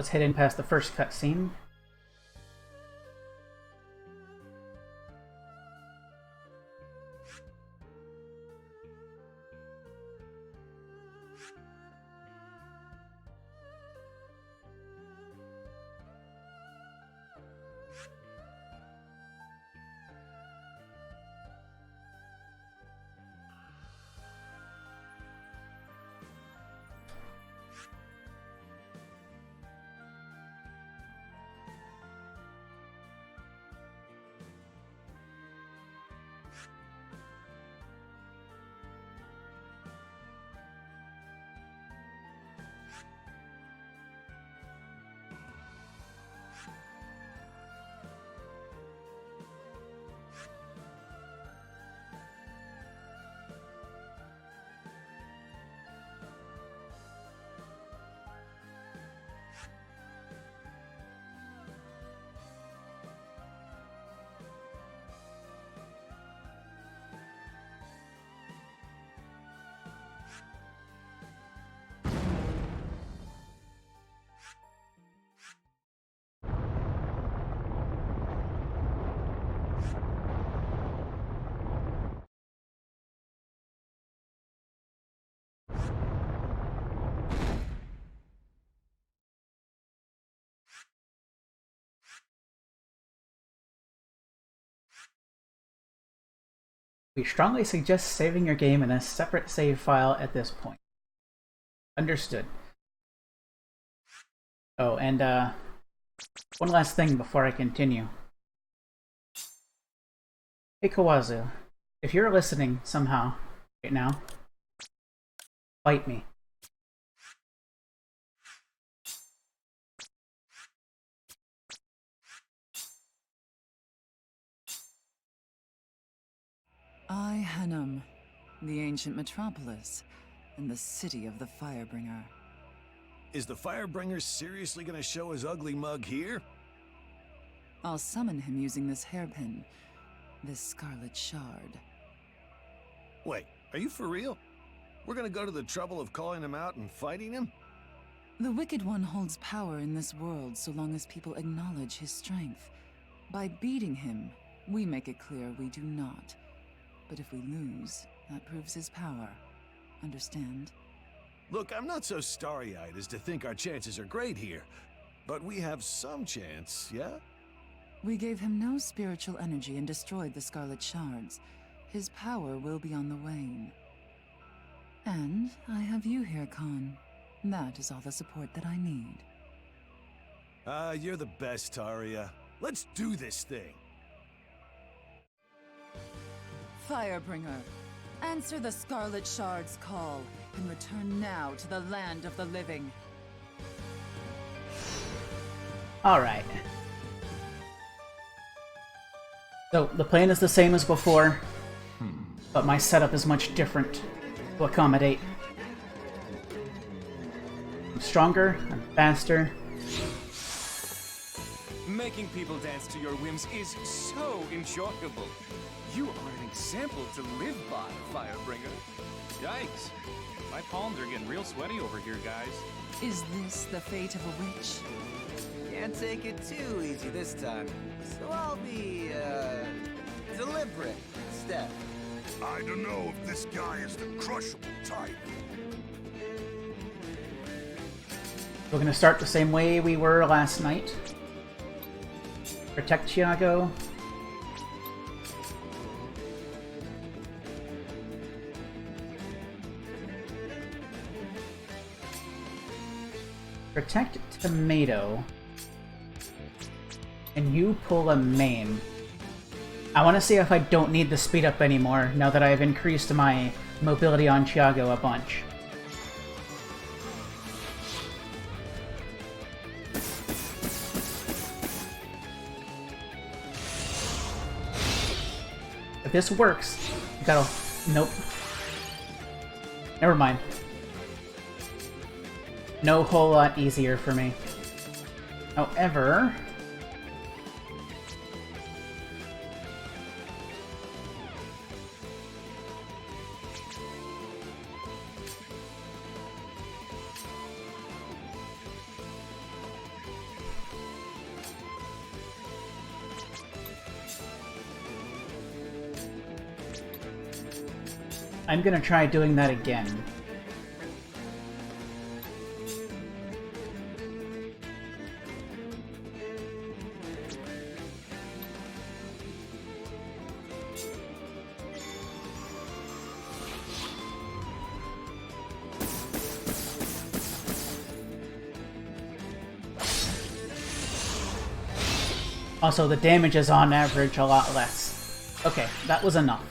Let's head in past the first cutscene. We strongly suggest saving your game in a separate save file at this point. Understood. Oh, and one last thing before I continue. Hey Kawazu, if you're listening somehow right now, fight me. I, Hanum, the ancient metropolis, and the city of the Firebringer. Is the Firebringer seriously gonna show his ugly mug here? I'll summon him using this hairpin, this Scarlet shard. Wait, are you for real? We're gonna go to the trouble of calling him out and fighting him? The Wicked One holds power in this world so long as people acknowledge his strength. By beating him, we make it clear we do not. But if we lose, that proves his power. Understand? Look, I'm not so starry-eyed as to think our chances are great here. But we have some chance, yeah? We gave him no spiritual energy and destroyed the Scarlet Shards. His power will be on the wane. And I have you here, Khan. That is all the support that I need. You're the best, Taria. Let's do this thing. Firebringer, answer the Scarlet Shard's call and return now to the land of the living. Alright. So, the plan is the same as before, but my setup is much different to accommodate. I'm stronger, I'm faster. Making people dance to your whims is so enjoyable. You are an example to live by, Firebringer. Yikes. My palms are getting real sweaty over here, guys. Is this the fate of a witch? Can't take it too easy this time, so I'll be, deliberate instead. I don't know if this guy is the crushable type. We're gonna start the same way we were last night. Protect Tiago. Protect Tomato. And you pull a main. I want to see if I don't need the speed up anymore now that I've increased my mobility on Tiago a bunch. If this works, you gotta... Nope. Never mind. No whole lot easier for me. However... I'm gonna try doing that again. Also, the damage is on average a lot less. Okay, that was enough.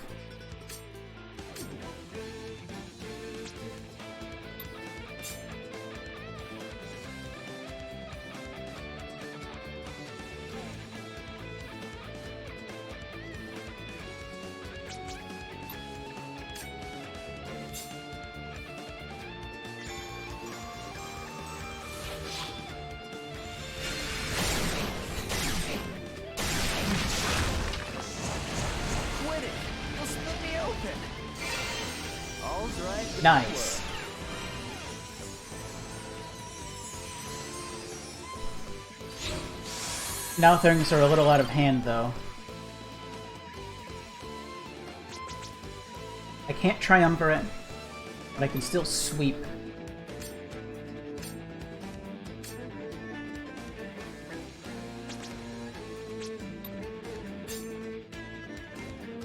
Nice. Now things are a little out of hand, though. I can't triumvirate, but I can still sweep.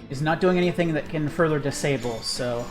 He's not doing anything that can further disable, so...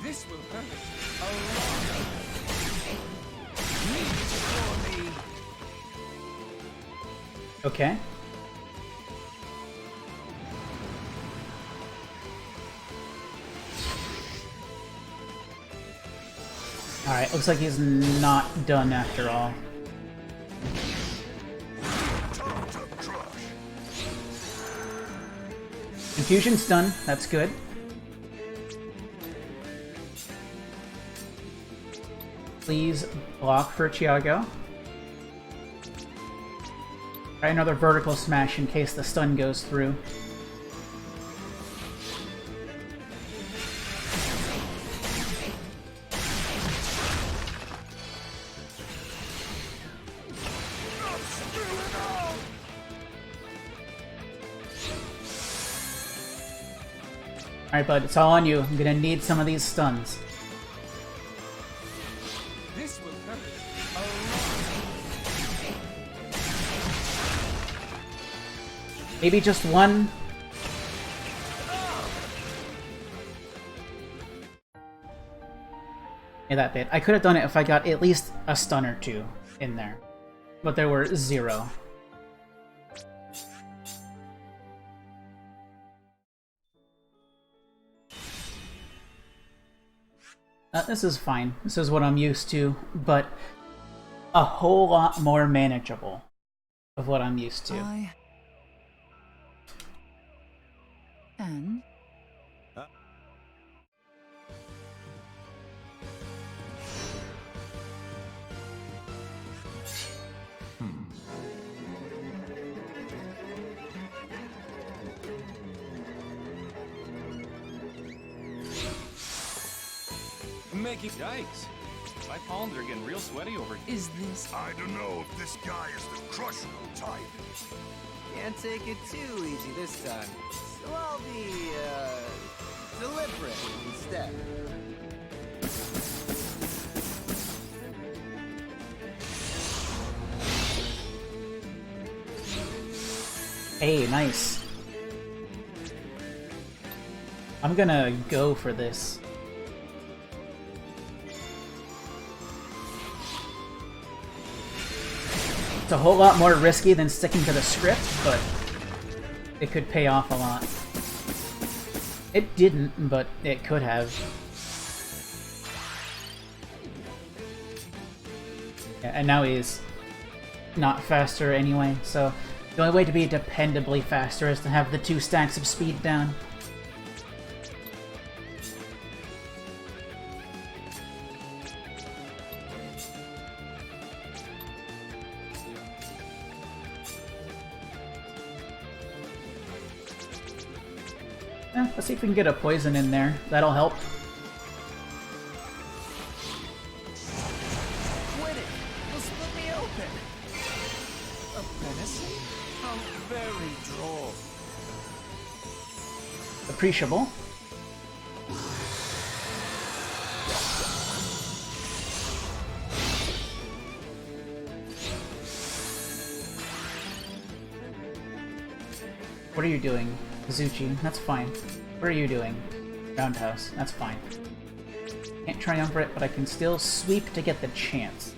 This will hurt a lot. Leave it for me. Okay. Alright, looks like he's not done after all. Infusion's done, that's good. Please block for Thiago. Try another vertical smash in case the stun goes through. Alright, bud, it's all on you. I'm gonna need some of these stuns. This will hurt a lot. Maybe just one? Yeah, that bit. I could have done it if I got at least a stun or two in there. But there were 0. This is fine. This is what I'm used to, but a whole lot more manageable of what I'm used to. And Make it. Yikes. My palms are getting real sweaty over here. is this I don't know if this guy is the crushable type. Can't take it too easy this time. So I'll be, deliberate instead. Hey, nice. I'm gonna go for this. It's a whole lot more risky than sticking to the script, but it could pay off a lot. It didn't, but it could have. Yeah, and now he's not faster anyway, so the only way to be dependably faster is to have the 2 stacks of speed down. Let's see if we can get a poison in there. That'll help. Quit it! You'll split me open! A venison? How very droll. Appreciable. What are you doing? Kazuchi, that's fine. What are you doing? Roundhouse, that's fine. Can't triumvirate, but I can still sweep to get the chance.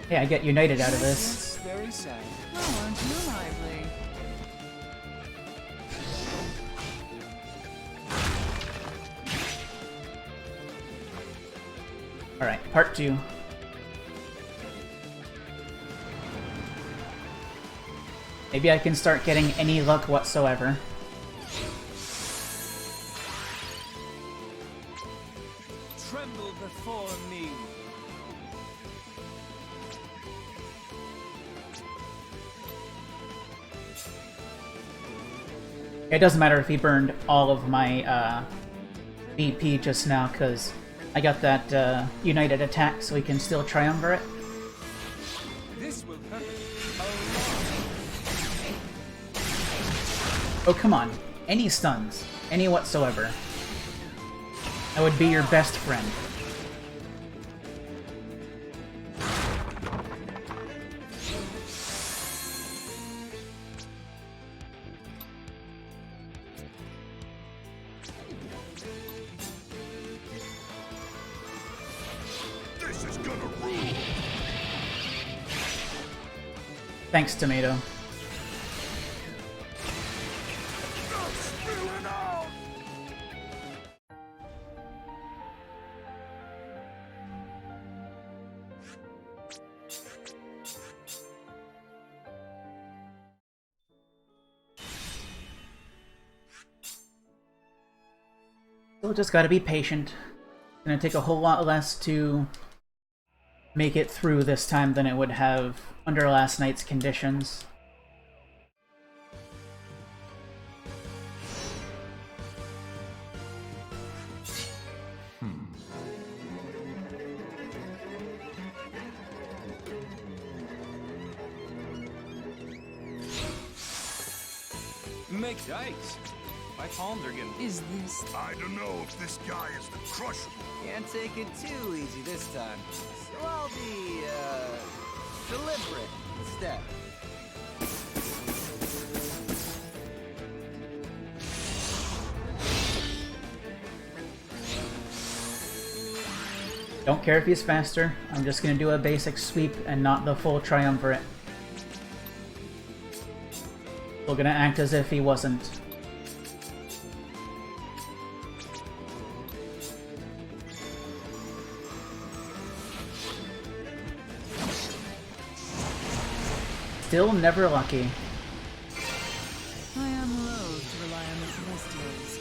Hey, I get united out of this. Yes, very sad. Oh, aren't you lively? Alright, part 2. Maybe I can start getting any luck whatsoever. Tremble before me. It doesn't matter if he burned all of my BP just now, because I got that united attack, so he can still triumvirate. This will hurt a Oh, come on. Any stuns. Any whatsoever. I would be your best friend. This is gonna rule. Thanks, Tomato. Not spilling out. So just gotta be patient. It's gonna take a whole lot less to make it through this time than it would have under last night's conditions. make yikes. My palms are getting. Is this... I don't know if this guy is the crushable. Can't take it too easy this time. So I'll be, deliberate instead. Don't care if he's faster, I'm just gonna do a basic sweep and not the full triumvirate. Still gonna act as if he wasn't. Still never lucky. I am loath to rely on the Celestials.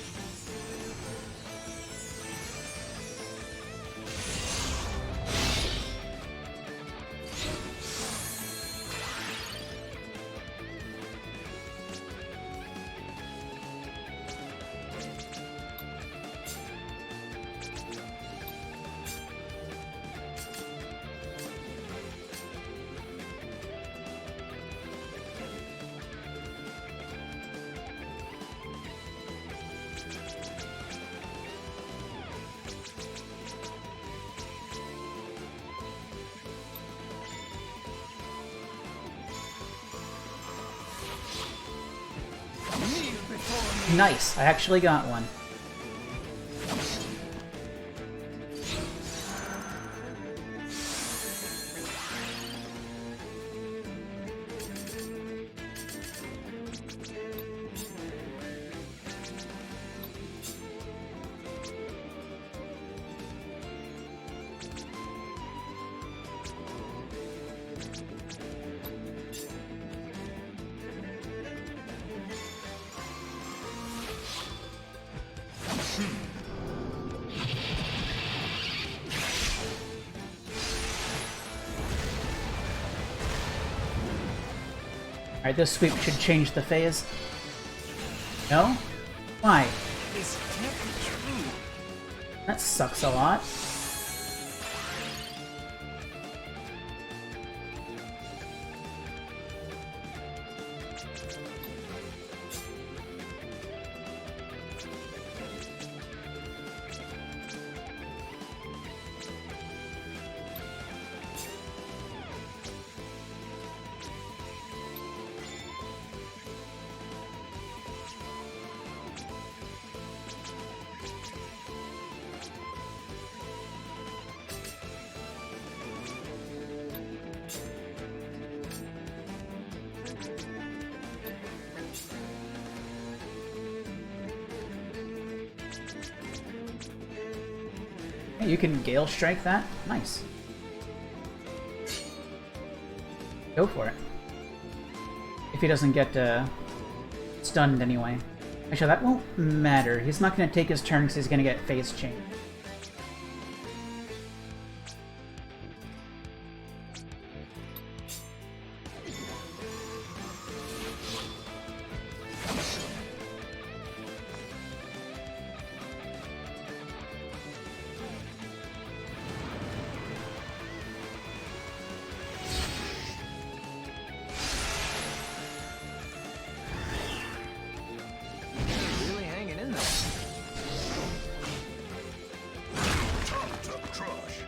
Nice, I actually got one. Alright, this sweep should change the phase. No? Why? This can't be true. That sucks a lot. Hey, you can Gale Strike that? Nice. Go for it. If he doesn't get stunned anyway. Actually, that won't matter. He's not going to take his turn because he's going to get phase change. Really hanging in there. Time to crush.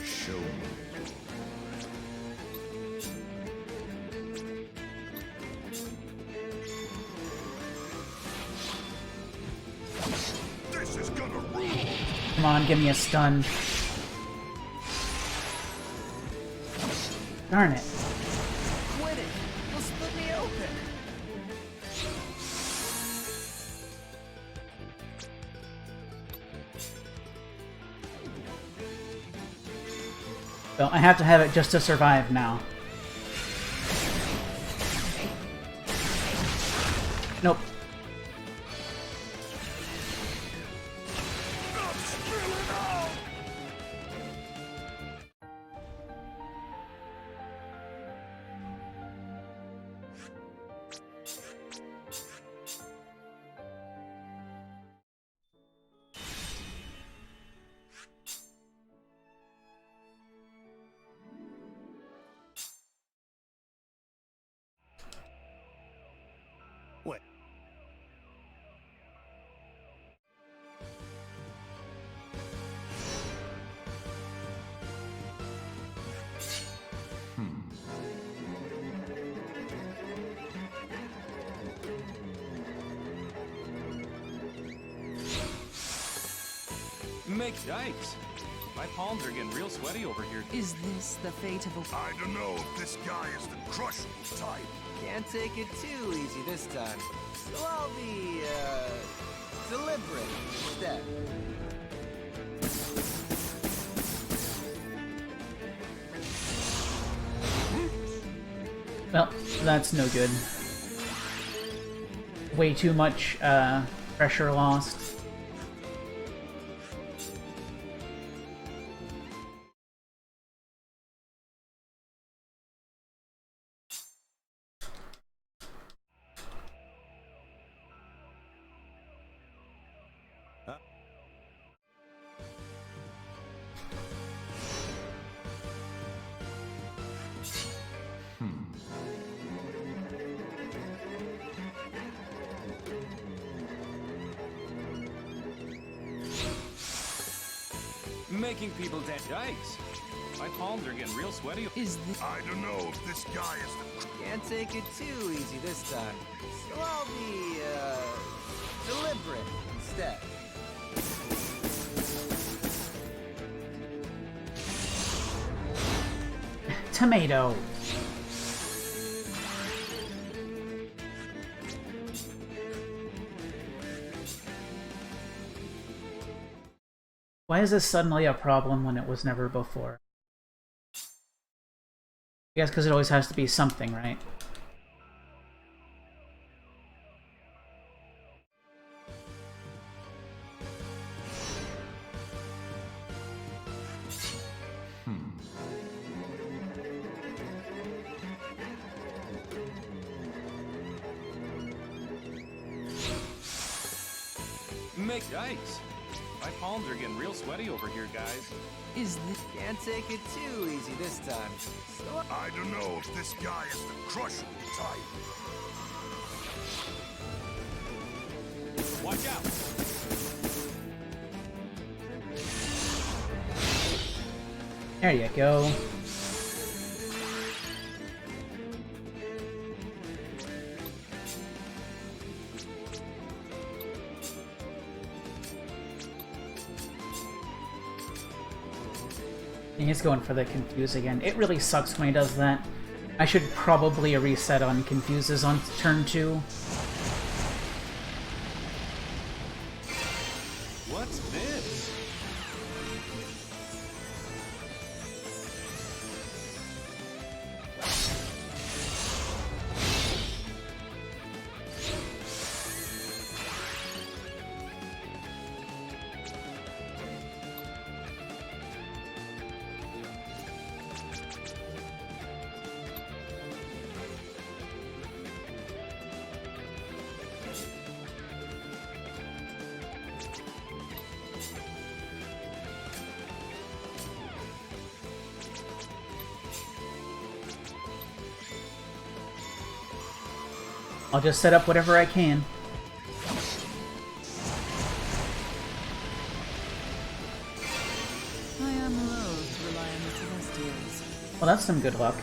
Show me. This is gonna rule. Come on, give me a stun. Darn it. Quit it. You'll split me open. So I have to have it just to survive now. Nope. I'm spilling out. What? Make Yikes. My palms are getting real sweaty over here. Is this the fate of a... I don't know if this guy is the crushable type. Can't take it too easy this time. So I'll be, deliberate instead. Well, that's no good. Way too much pressure lost. Making people dance. Yikes. My palms are getting real sweaty. Is this... I don't know if this guy is the... Can't take it too easy this time. So I'll be, deliberate instead. Tomato. Why is this suddenly a problem when it was never before? I guess because it always has to be something, right? Yikes. My palms are getting real sweaty over here, guys. Is this... Can't take it too easy this time. So I don't know if this guy is the crushable type. Watch out! There you go. He's going for the confuse again. It really sucks when he does that. I should probably reset on confuses on turn 2. What's this? I'll just set up whatever I can. I am loath to rely on the Celestials. Well, that's some good luck.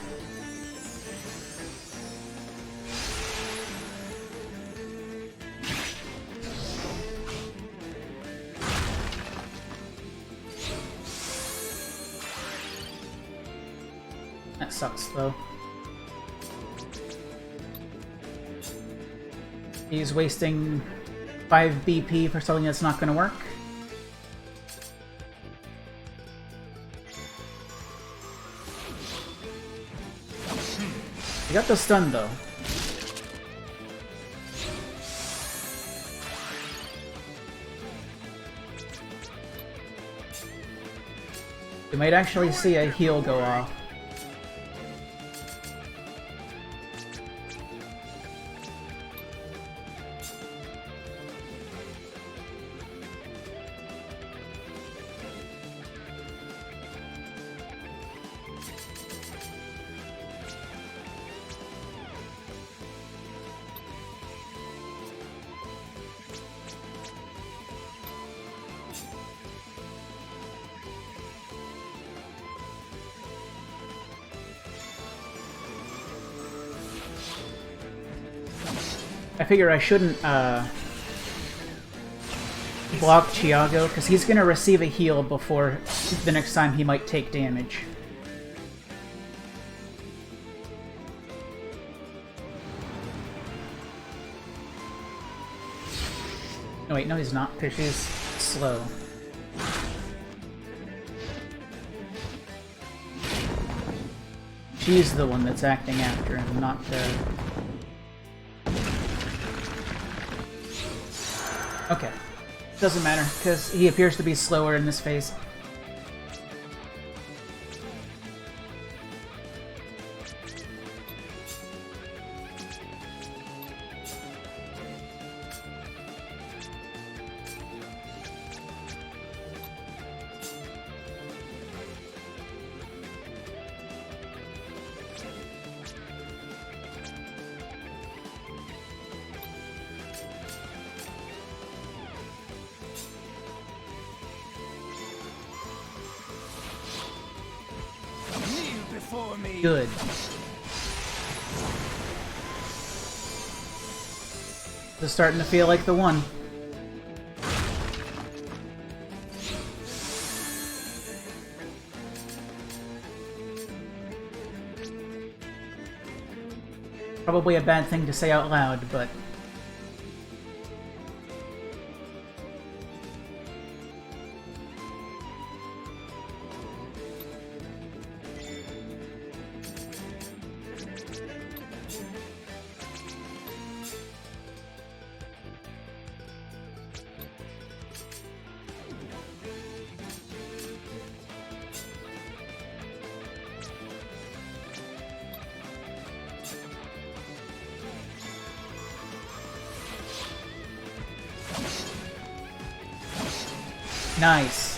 That sucks, though. He's wasting 5 BP for something that's not going to work. He got the stun, though. You might actually see a heal go off. I figure I shouldn't block Chiago, because he's going to receive a heal before the next time he might take damage. Oh wait, no he's not, because she's slow. She's the one that's acting after him, not the... Okay. Doesn't matter, because he appears to be slower in this phase. Good. This is starting to feel like the one. Probably a bad thing to say out loud, but... Nice.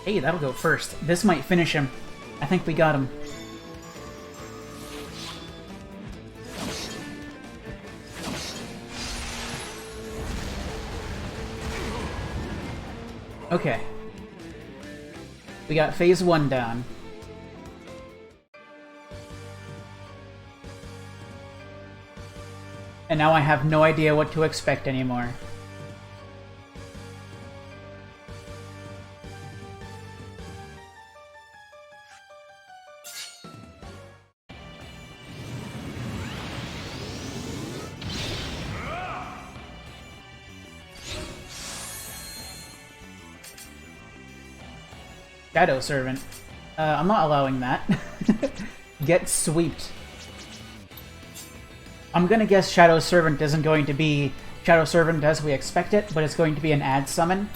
Hey, that'll go first. This might finish him. I think we got him. Okay. We got phase 1 down. And now I have no idea what to expect anymore. Shadow Servant. I'm not allowing that. Get sweeped. I'm gonna guess Shadow Servant isn't going to be Shadow Servant as we expect it, but it's going to be an ad summon.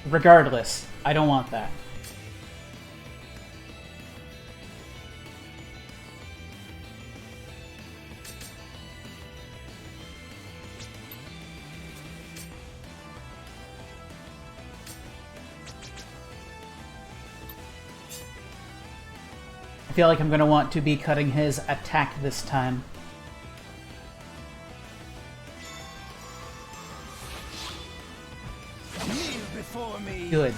Regardless, I don't want that. I feel like I'm going to want to be cutting his attack this time. Kneel before me. Good.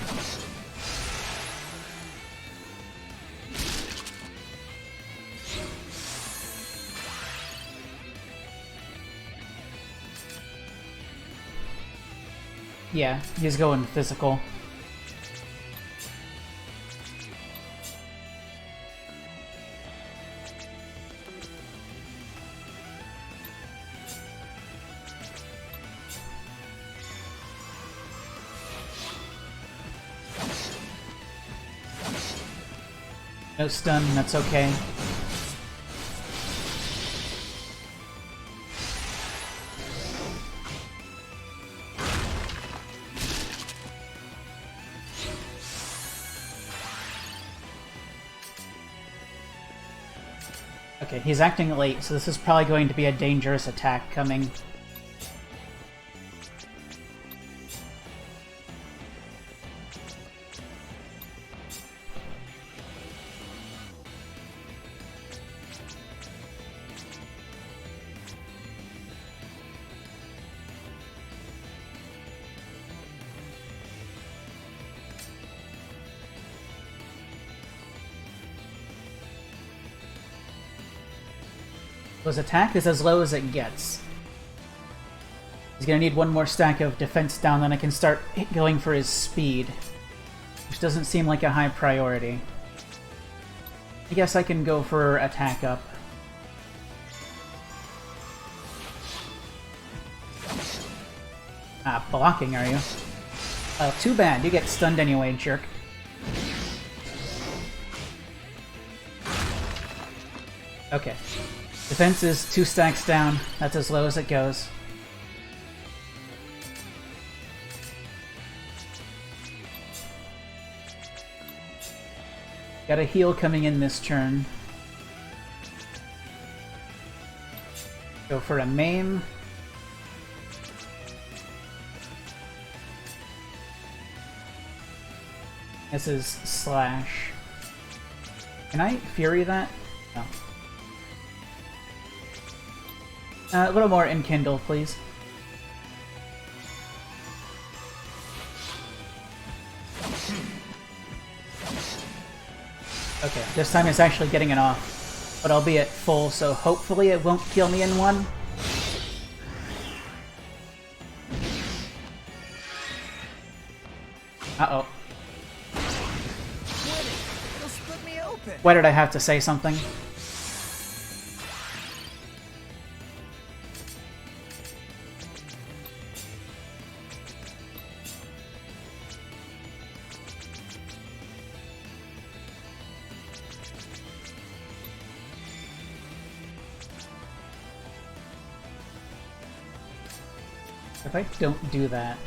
Yeah, he's going physical. No stun, that's okay. Okay, he's acting late, so this is probably going to be a dangerous attack coming. His attack is as low as it gets. He's gonna need one more stack of defense down, then I can start going for his speed, which doesn't seem like a high priority. I guess I can go for attack up. Ah, blocking, are you? Oh, too bad. You get stunned anyway, jerk. Okay. Defense is 2 stacks down. That's as low as it goes. Got a heal coming in this turn. Go for a maim. This is slash. Can I Fury that? No. A little more Enkindle, please. Okay, this time it's actually getting it off, but I'll be at full, so hopefully it won't kill me in one. Uh-oh. It'll split me open. Why did I have to say something? If I don't do that,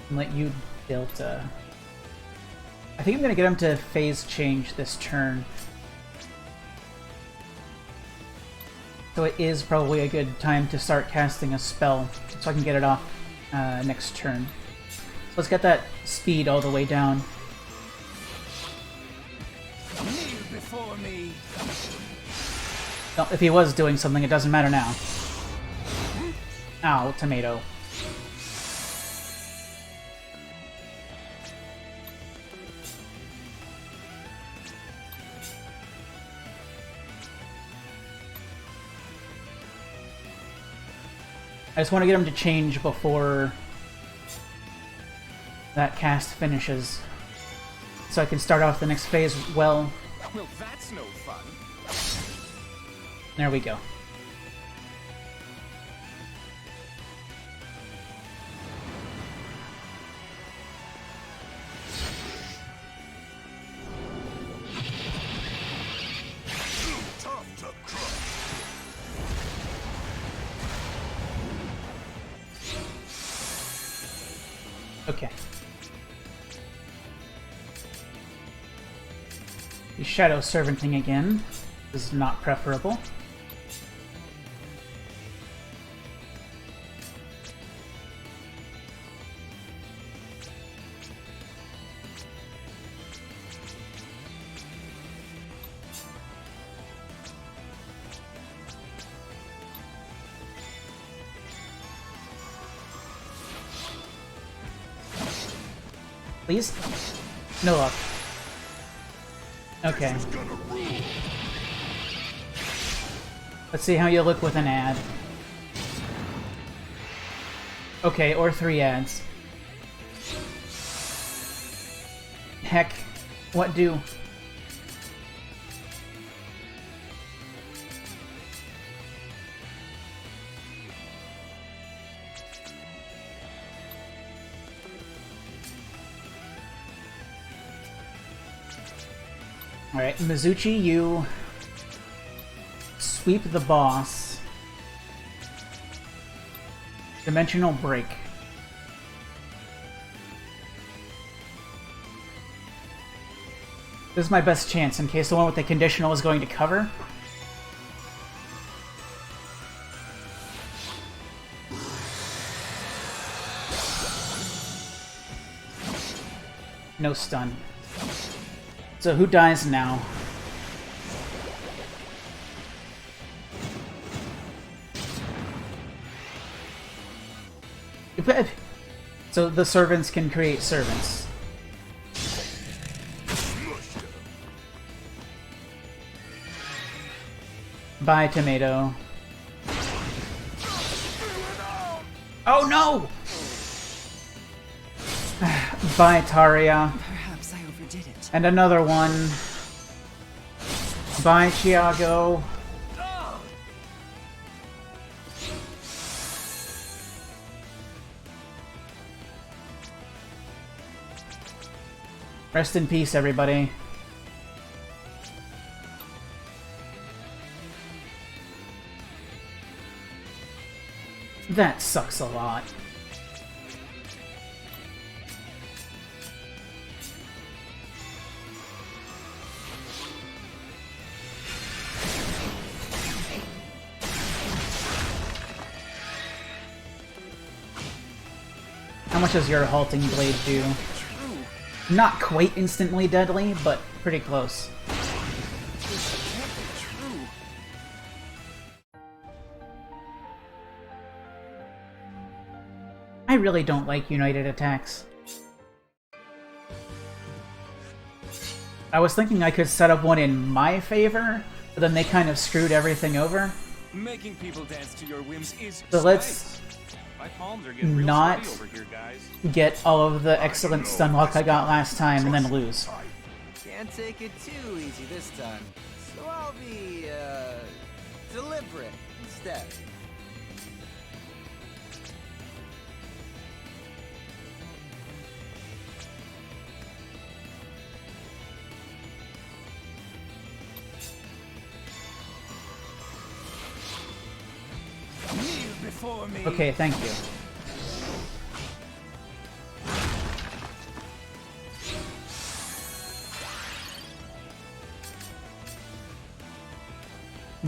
and let you build I think I'm gonna get him to phase change this turn. So it is probably a good time to start casting a spell, so I can get it off next turn. So let's get that speed all the way down. Kneel before me. No, if he was doing something, it doesn't matter now. Ow, tomato. I just want to get him to change before that cast finishes, so I can start off the next phase well. Well, that's no fun. There we go. Tough to crush. Okay. The Shadow Servanting again is not preferable. Please? No luck. Okay. This is gonna rule. Let's see how you look with an ad. Okay, or 3 ads. Heck, what do? Alright, Mizuchi, you sweep the boss. Dimensional break. This is my best chance in case the one with the conditional is going to cover. No stun. So who dies now? So the servants can create servants. Bye, tomato. Oh no! Bye, Taria. Perhaps I overdid it. And another one. Bye, Chiago. Rest in peace, everybody. That sucks a lot. How much does your halting blade do? Not quite instantly deadly, but pretty close. This can't be true. I really don't like united attacks. I was thinking I could set up one in my favor, but then they kind of screwed everything over. Making people dance to your whims is So let's My palms are getting real not sweaty over here, guys. get all of the excellent stun luck I got last time and then lose. Can't take it too easy this time. So I'll be, deliberate instead. kneel before me. Okay, thank you.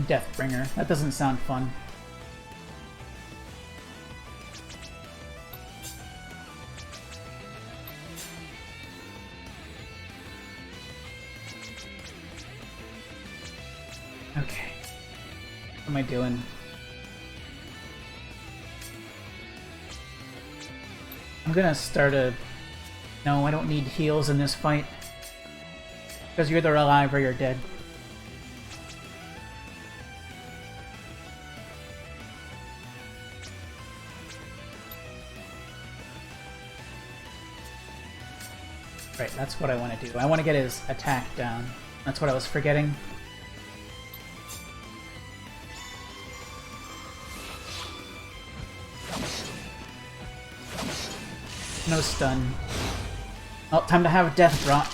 Deathbringer. That doesn't sound fun. Okay. What am I doing? I'm gonna start a... No, I don't need heals in this fight. Because you're either alive or you're dead. Right, that's what I want to do. I want to get his attack down. That's what I was forgetting. No stun. Oh, time to have death drop.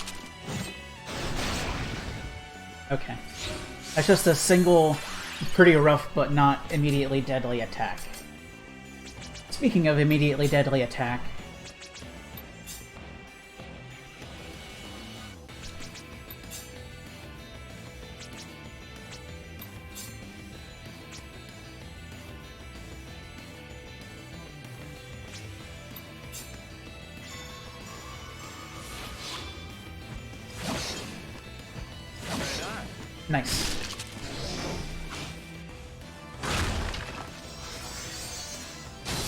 Okay. That's just a single, pretty rough but not immediately deadly attack. Speaking of immediately deadly attack, nice.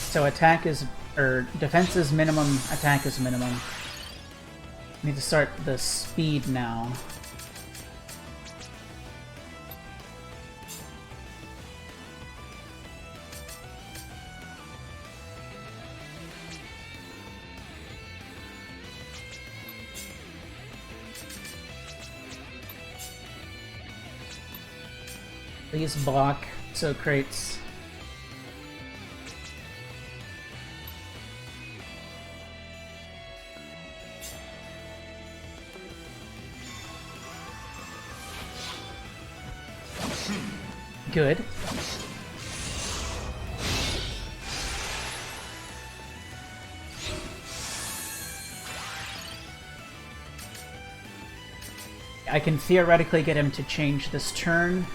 So attack is, or defense is minimum, attack is minimum. Need to start the speed now. Please block, so crates. Good. I can theoretically get him to change this turn.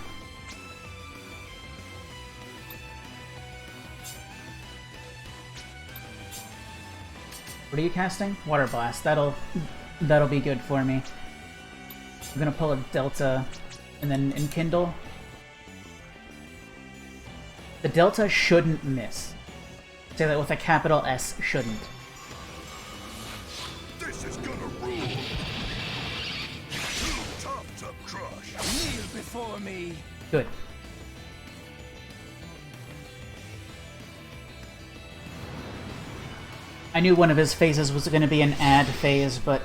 What are you casting? Water Blast. That'll be good for me. I'm gonna pull a Delta and then Enkindle. The Delta shouldn't miss. Say that with a capital S, shouldn't. This is gonna rule. Too tough to crush. Kneel before me. Good. I knew one of his phases was going to be an add phase, but...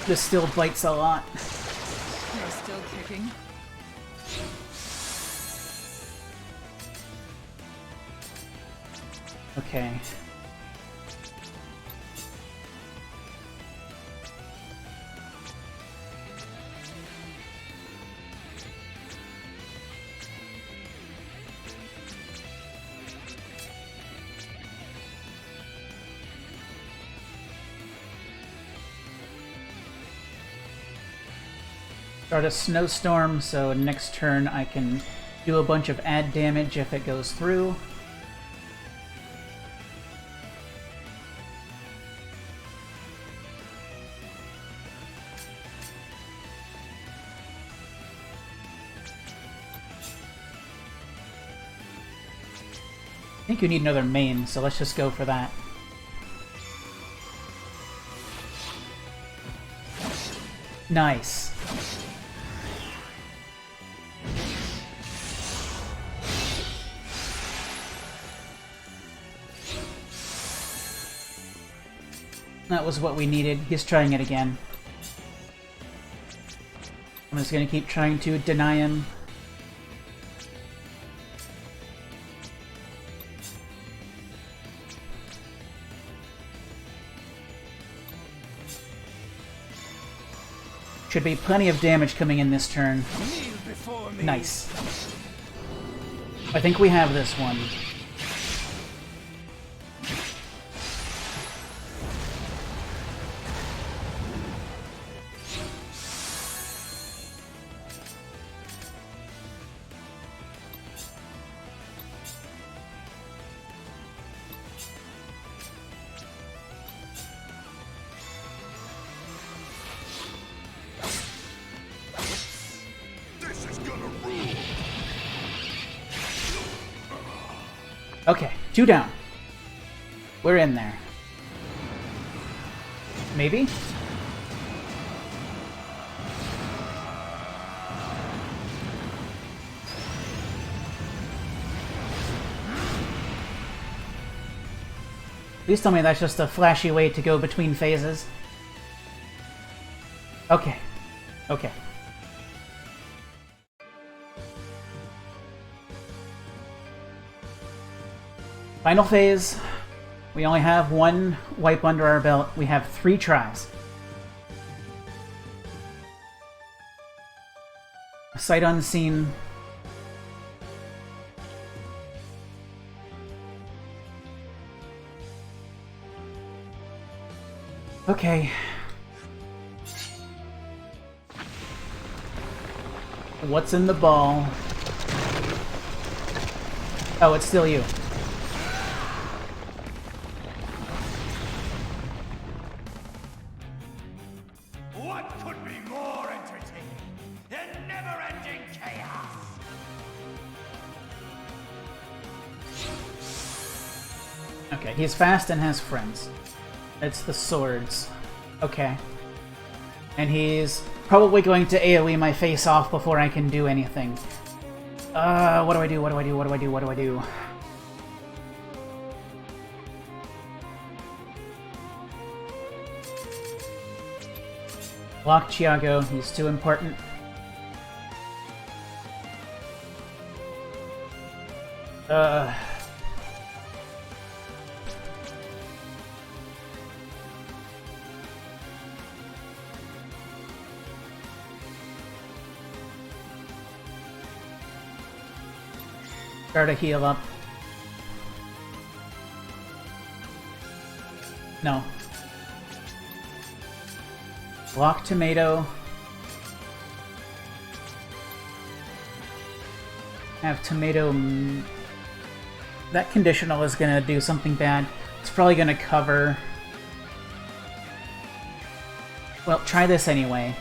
this still bites a lot. You're still kicking? Okay. Start a snowstorm, so next turn I can do a bunch of add damage if it goes through. I think you need another main, so let's just go for that. Nice. That was what we needed. He's trying it again. I'm just gonna keep trying to deny him. Should be plenty of damage coming in this turn. Nice. I think we have this one. Okay, 2 down. We're in there. Maybe? Please tell me that's just a flashy way to go between phases. Okay. Okay. Final phase. We only have 1 wipe under our belt. We have 3 tries. Sight unseen. Okay. What's in the ball? Oh, it's still you. Okay, he's fast and has friends. It's the swords. Okay. And he's probably going to AoE my face off before I can do anything. What do I do? What do I do? What do I do? What do I do? Block Chiago, he's too important. Try to heal up. No. Block tomato. Have tomato. That conditional is gonna do something bad. It's probably gonna cover. Well, try this anyway.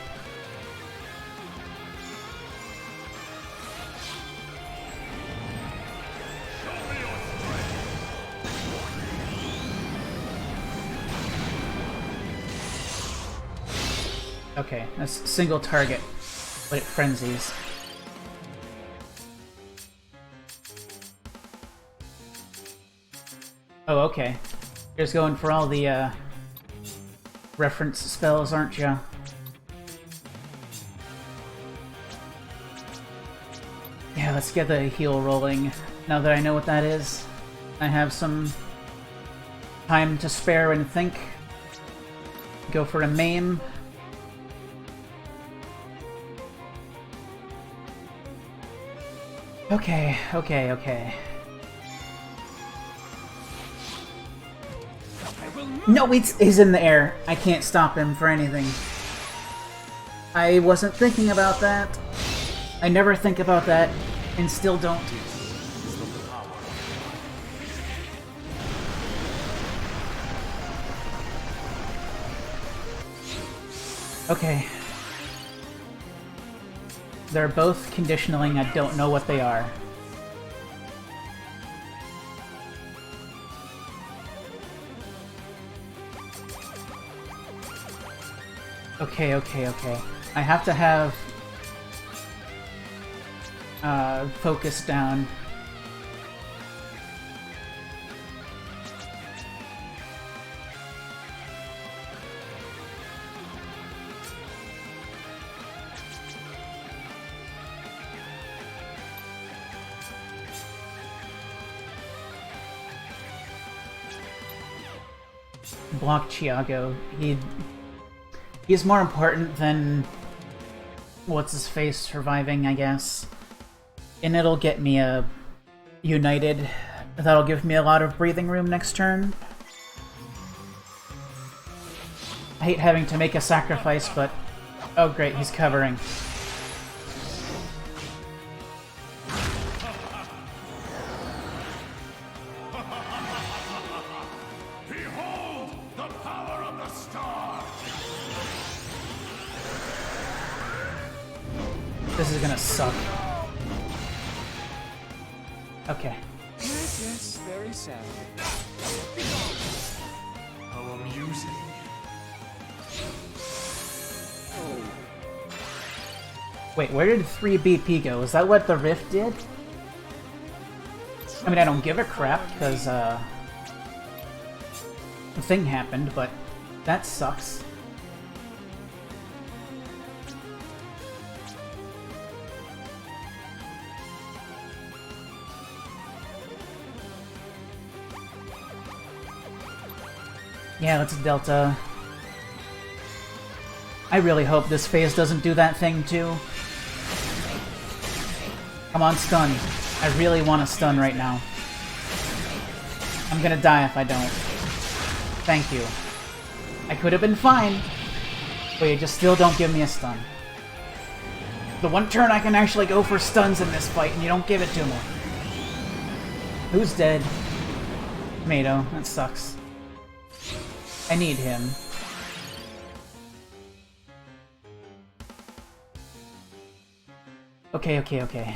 Okay, that's single target, but it frenzies. Oh, okay. You're just going for all the, reference spells, aren't you? Yeah, let's get the heal rolling. Now that I know what that is, I have some time to spare and think. Go for a maim. Okay, okay, okay. No, he's in the air. I can't stop him for anything. I wasn't thinking about that. I never think about that. And still don't. Okay. They're both conditioning, I don't know what they are. Okay. I have to have focus down. Block Chiago. He's more important than what's-his-face surviving, I guess. And it'll get me a United. That'll give me a lot of breathing room next turn. I hate having to make a sacrifice, but... Oh great, he's covering. This is gonna suck. Okay. Yes, very sad. How amusing. Wait, where did 3 BP go? Is that what the Rift did? I mean, I don't give a crap, because, the thing happened, but that sucks. Yeah, let's Delta. I really hope this phase doesn't do that thing, too. Come on, stun. I really want to stun right now. I'm gonna die if I don't. Thank you. I could have been fine, but you just still don't give me a stun. The one turn I can actually go for stuns in this fight, and you don't give it to me. Who's dead? Tomato. That sucks. I need him. Okay.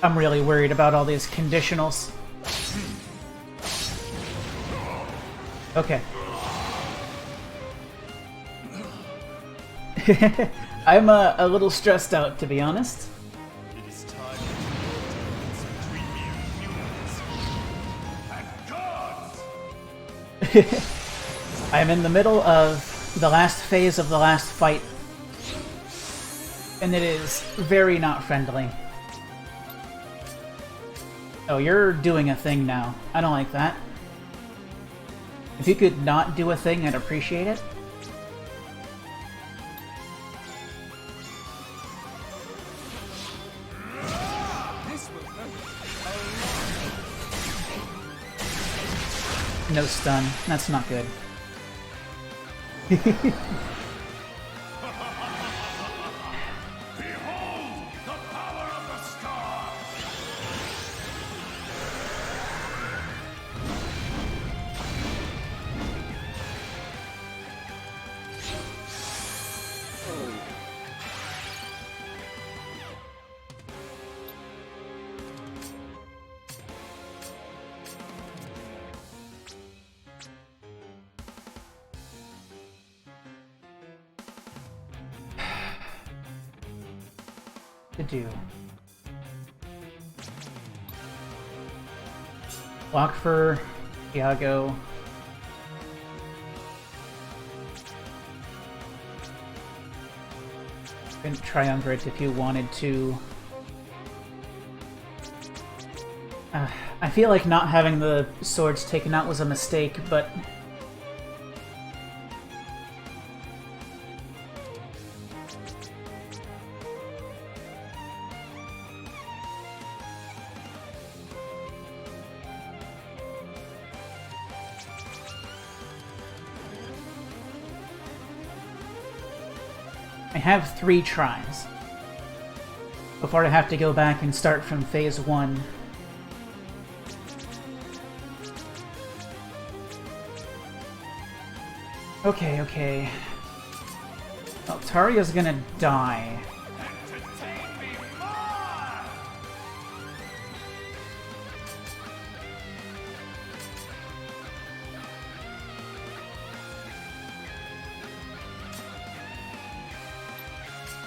I'm really worried about all these conditionals. Okay. I'm a little stressed out, to be honest. It is time to dance between mere humans and gods! I'm in the middle of the last phase of the last fight, and it is very not friendly. Oh, you're doing a thing now. I don't like that. If you could not do a thing, I'd appreciate it. No stun. That's not good. To do. Block for Iago. And triumvirate if you wanted to. I feel like not having the swords taken out was a mistake, but have 3 tries before I have to go back and start from phase 1. Okay, okay. Well, Taria's gonna die.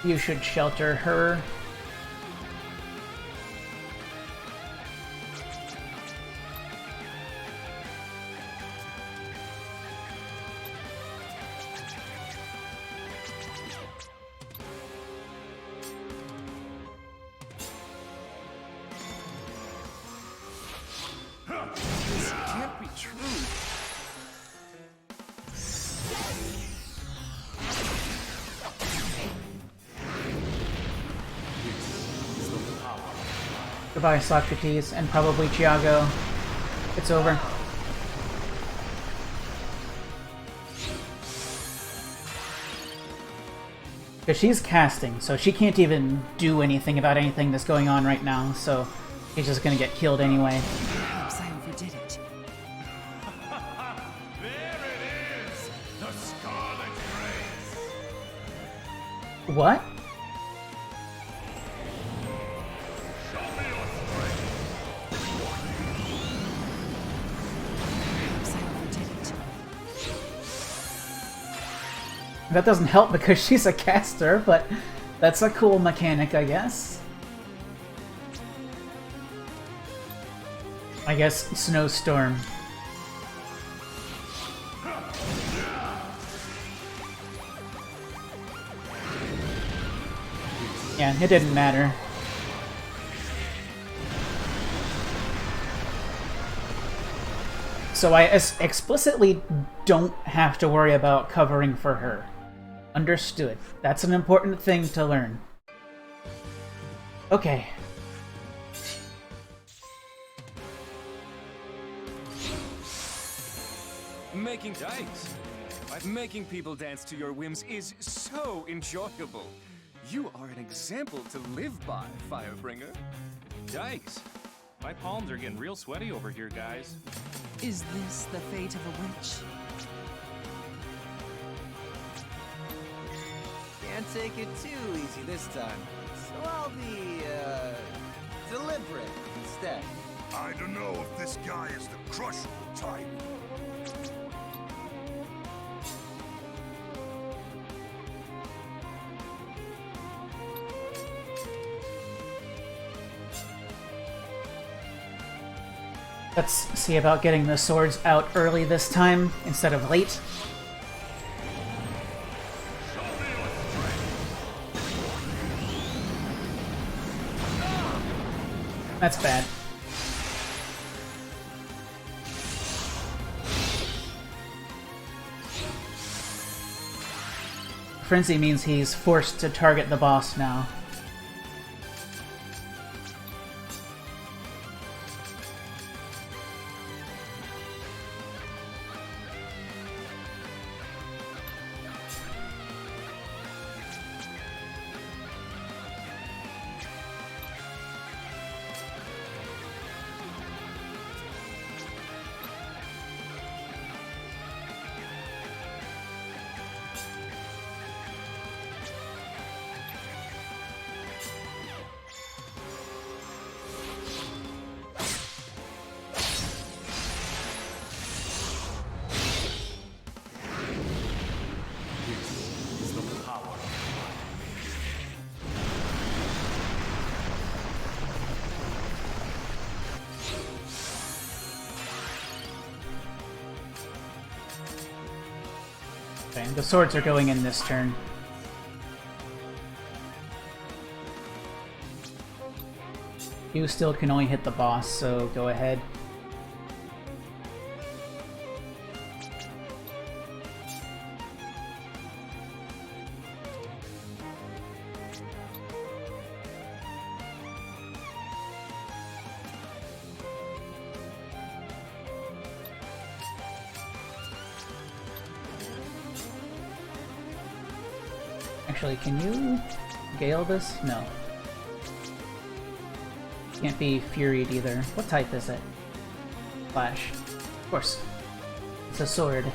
You should shelter her. This can't be true. Goodbye, Socrates, and probably Tiago. It's over. Because she's casting, so she can't even do anything about anything that's going on right now, so she's just gonna get killed anyway. Perhaps I overdid it. There it is! The Scarlet race! What? Show me your strength! Perhaps I overdid it. That doesn't help because she's a caster, but that's a cool mechanic, I guess. I guess Snowstorm. Yeah, it didn't matter. So I explicitly don't have to worry about covering for her. Understood. That's an important thing to learn. Okay. Making people dance to your whims is so enjoyable. You are an example to live by, Firebringer. Yikes. My palms are getting real sweaty over here, guys. Is this the fate of a witch? Can't take it too easy this time. So I'll be, deliberate instead. I don't know if this guy is the crushable type. Let's see about getting the swords out early this time, instead of late. That's bad. Frenzy means he's forced to target the boss now. Okay, the swords are going in this turn. You still can only hit the boss, so go ahead. Actually, can you gale this? No. Can't be Furied either. What type is it? Flash. Of course. It's a sword.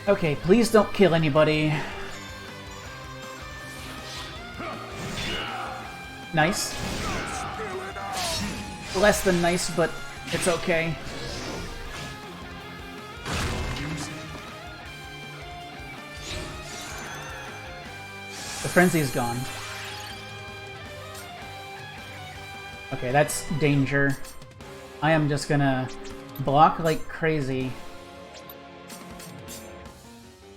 Okay, please don't kill anybody. Nice. Less than nice, but it's okay. The frenzy's gone. Okay, that's danger. I am just gonna block like crazy.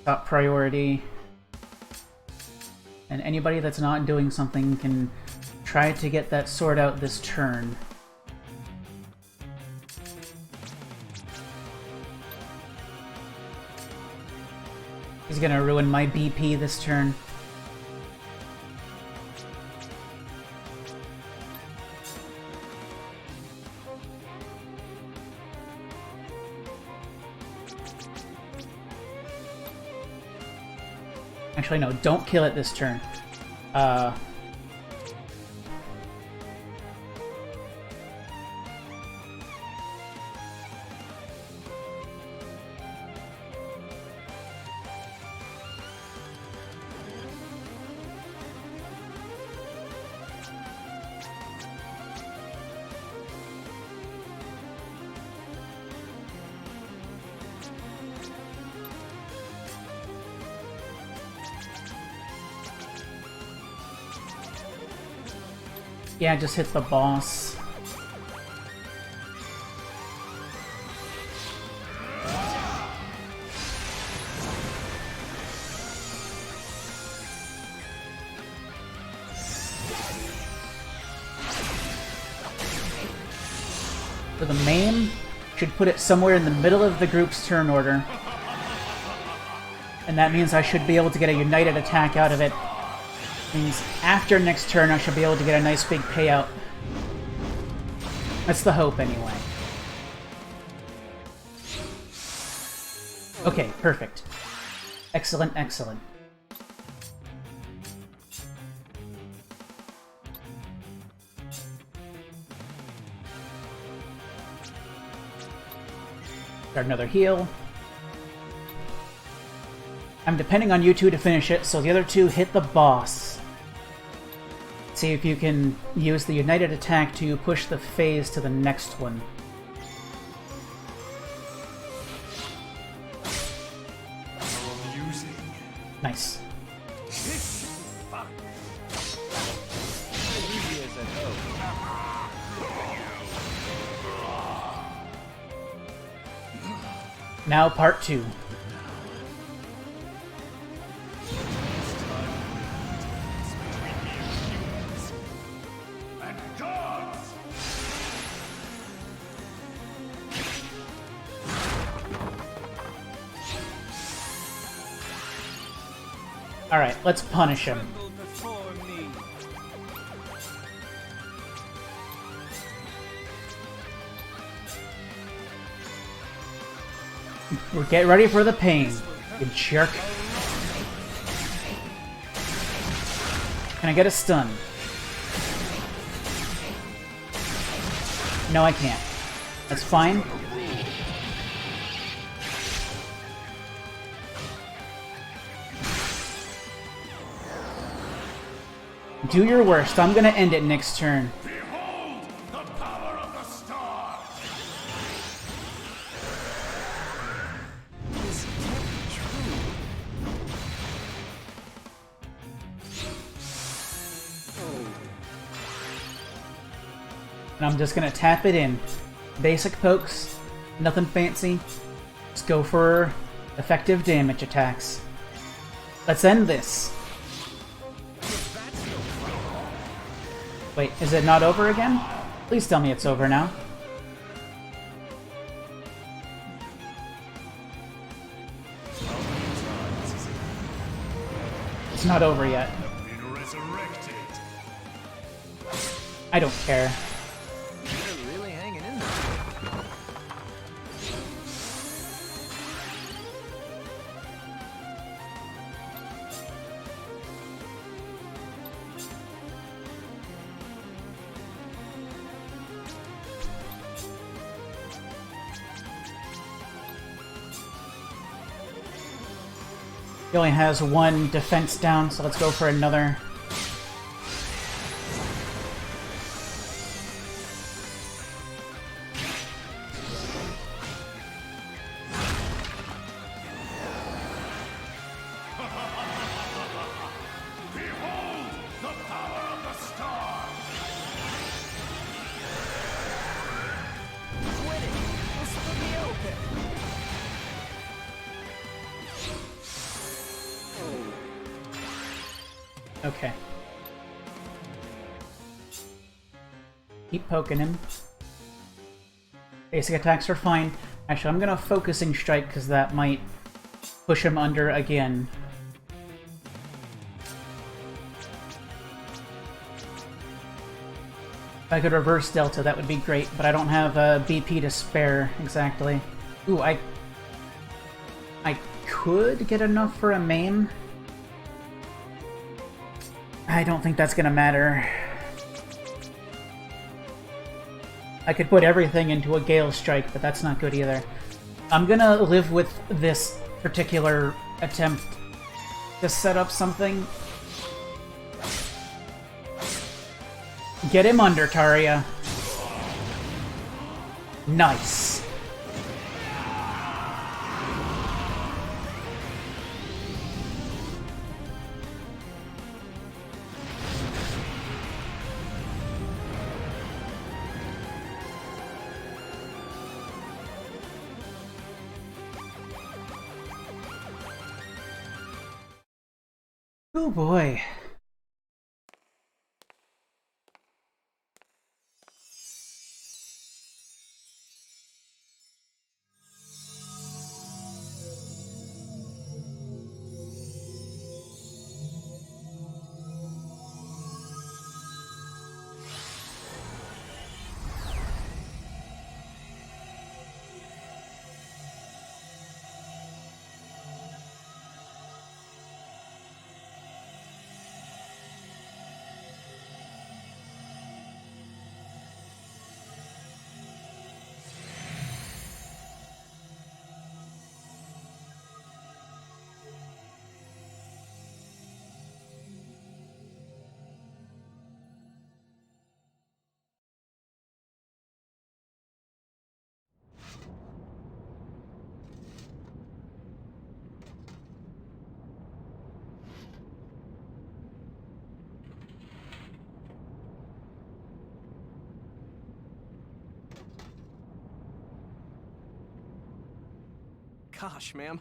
Top priority. And anybody that's not doing something can try to get that sword out this turn. He's gonna ruin my BP this turn. Actually, no, don't kill it this turn. Yeah, just hit the boss. For the main, should put it somewhere in the middle of the group's turn order. And that means I should be able to get a united attack out of it. Means after next turn I should be able to get a nice big payout. That's the hope anyway. Okay, perfect. Excellent, excellent. Got another heal. I'm depending on you two to finish it, so the other two hit the boss. See if you can use the united attack to push the phase to the next one. Nice. Now part 2. Alright, let's punish him. We're getting ready for the pain, you jerk. Can I get a stun? No, I can't. That's fine. Do your worst. I'm gonna end it next turn. Behold the power of the stars! This can't be true. And I'm just gonna tap it in. Basic pokes, nothing fancy. Just go for effective damage attacks. Let's end this. Wait, is it not over again? Please tell me it's over now. It's not over yet. Been resurrected. I don't care. He only has one defense down, so let's go for another. Behold the power of the star! Quit it! This will be open! Okay. Keep poking him. Basic attacks are fine. Actually, I'm gonna Focusing Strike because that might push him under again. If I could reverse Delta, that would be great, but I don't have a BP to spare exactly. Ooh, I could get enough for a main. I don't think that's gonna matter. I could put everything into a Gale Strike, but that's not good either. I'm gonna live with this particular attempt to set up something. Get him under, Taria. Nice. Oh boy. Gosh, ma'am.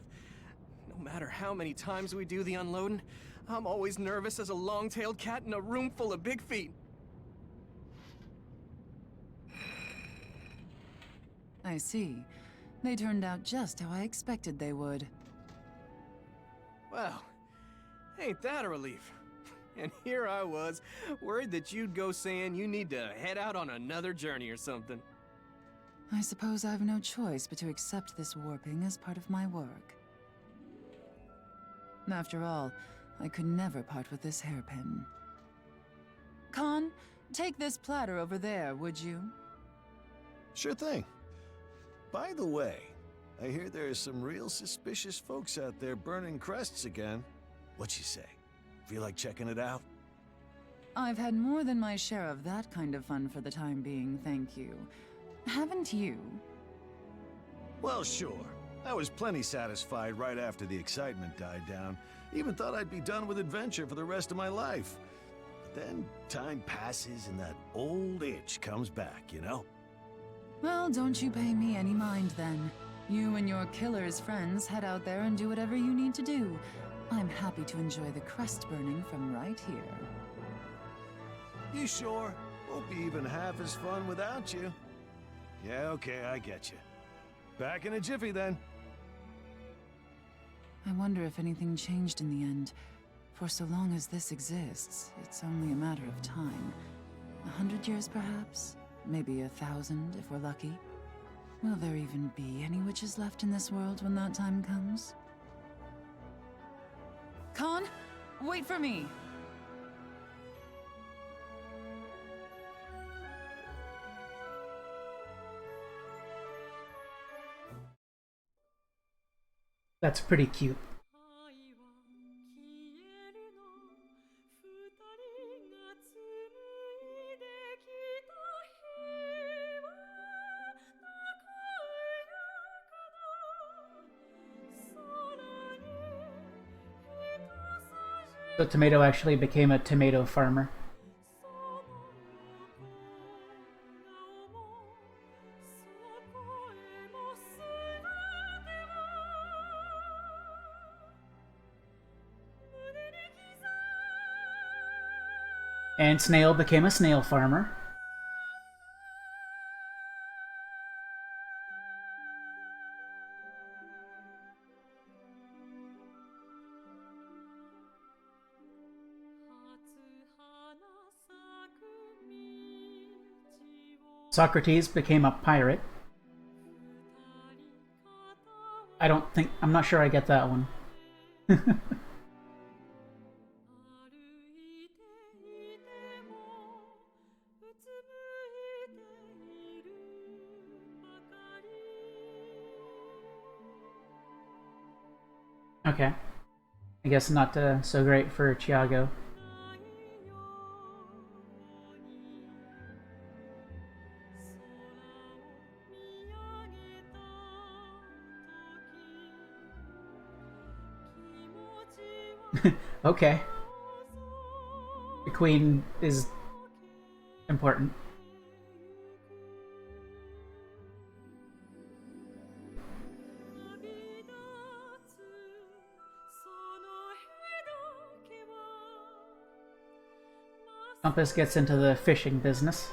No matter how many times we do the unloading, I'm always nervous as a long-tailed cat in a room full of big feet. I see. They turned out just how I expected they would. Well, ain't that a relief? And here I was, worried that you'd go saying you need to head out on another journey or something. I suppose I've no choice but to accept this warping as part of my work. After all, I could never part with this hairpin. Khan, take this platter over there, would you? Sure thing. By the way, I hear there are some real suspicious folks out there burning crests again. What you say? Feel like checking it out? I've had more than my share of that kind of fun for the time being, thank you. Haven't you? Well, sure. I was plenty satisfied right after the excitement died down. Even thought I'd be done with adventure for the rest of my life. But then time passes and that old itch comes back, you know? Well, don't you pay me any mind then. You and your killer's friends head out there and do whatever you need to do. I'm happy to enjoy the crest burning from right here. You sure? Won't be even half as fun without you. Yeah, okay, I get you. Back in a jiffy then. I wonder if anything changed in the end. For so long as this exists, it's only a matter of time. 100 years, perhaps? Maybe 1,000, if we're lucky. Will there even be any witches left in this world when that time comes? Khan, wait for me! That's pretty cute. So Tomato actually became a tomato farmer. And Snail became a snail farmer. Socrates became a pirate. I'm not sure I get that one. Okay. I guess not so great for Thiago. Okay. The queen is important. Compass gets into the fishing business.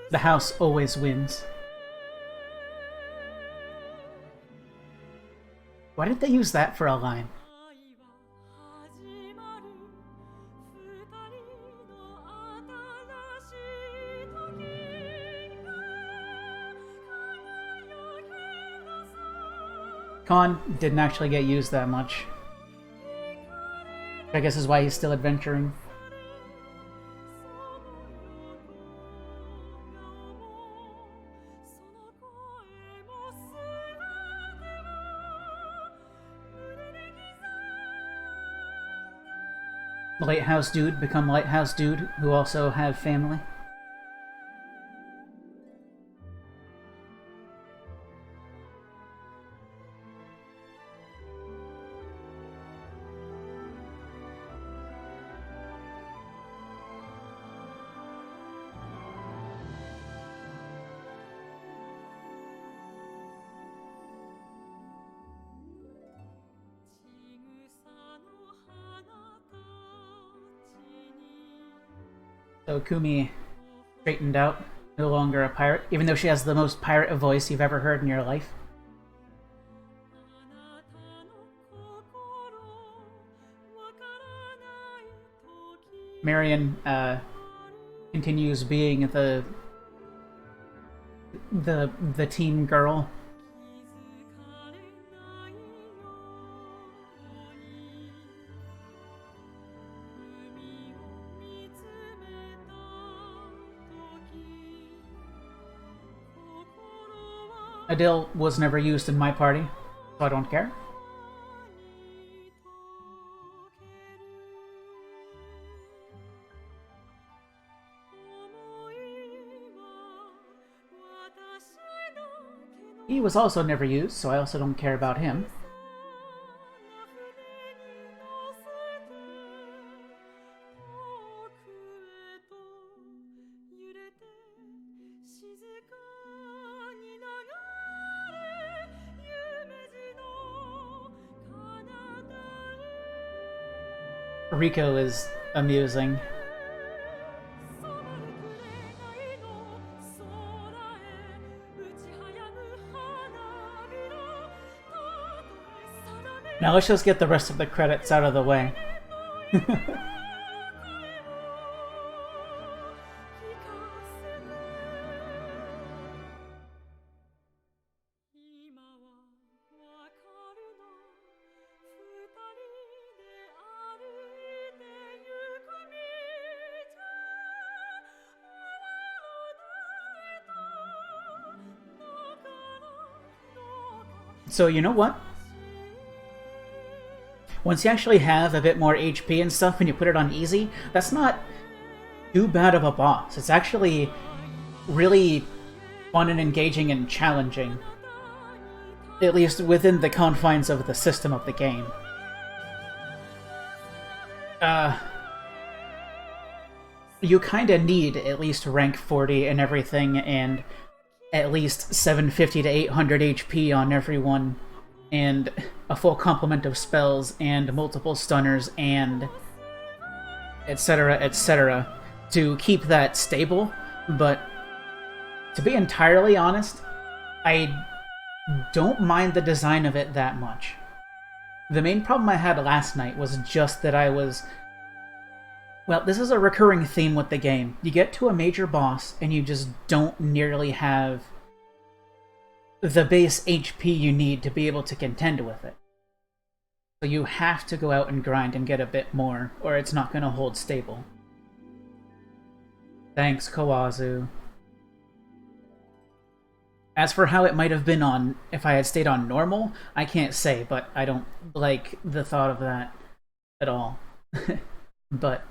The house always wins. Why did they use that for a line? Khan didn't actually get used that much. I guess is why he's still adventuring. Lighthouse Dude become Lighthouse Dude, who also have family. So Kumi straightened out, no longer a pirate, even though she has the most pirate voice you've ever heard in your life. Marion continues being the teen girl. Adil was never used in my party, so I don't care. He was also never used, so I also don't care about him. Rico is amusing. Now let's just get the rest of the credits out of the way. So you know what? once you actually have a bit more HP and stuff and you put it on easy, that's not too bad of a boss. It's actually really fun and engaging and challenging. At least within the confines of the system of the game. You kinda need at least rank 40 and everything, and at least 750 to 800 HP on everyone, and a full complement of spells, and multiple stunners, and etc., to keep that stable. But to be entirely honest, I don't mind the design of it that much. The main problem I had last night was just that I was... Well, this is a recurring theme with the game. You get to a major boss, and you just don't nearly have the base HP you need to be able to contend with it. So you have to go out and grind and get a bit more, or it's not going to hold stable. Thanks, Kawazu. As for how it might have been on if I had stayed on normal, I can't say, but I don't like the thought of that at all. But